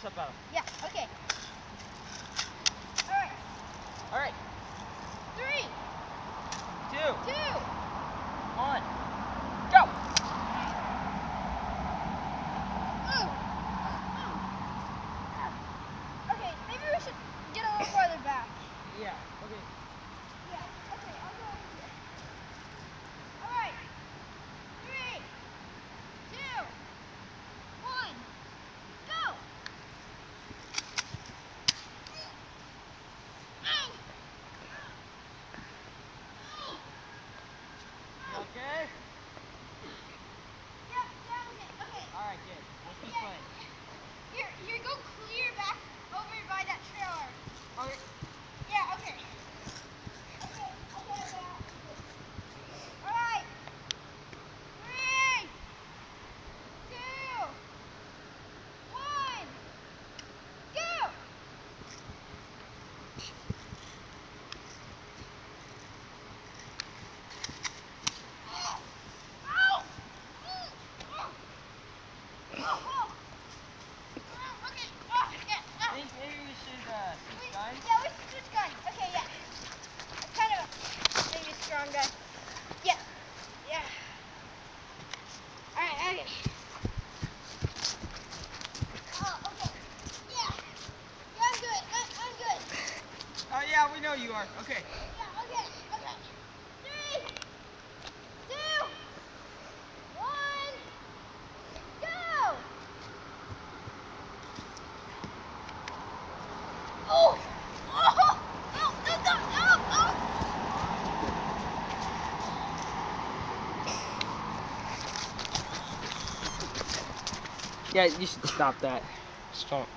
mess up battle. Yeah, okay. Alright. 3, 2, 2. 1. Go! Okay, maybe we should get a little farther back. Yeah, okay. Yeah, okay, I'll go over here. Alright. 3, 2, 1, go! You okay? Yeah, okay. Alright, good. We'll keep playing. Here, go clear back over by that trailer. Okay. Yeah, okay. Alright. 3, 2, 1, go! I think maybe we should switch guns. Yeah, we should switch guns. Okay, yeah. It's kind of maybe a strong gun. Yeah. Yeah. Alright, okay. Oh, okay. Yeah. Yeah, I'm good. I'm good. Oh yeah, we know you are. Okay. Yeah, okay. 3, 2, 1, go! Oh! Oh! Oh! Oh! Yeah, you should stop that. Stop.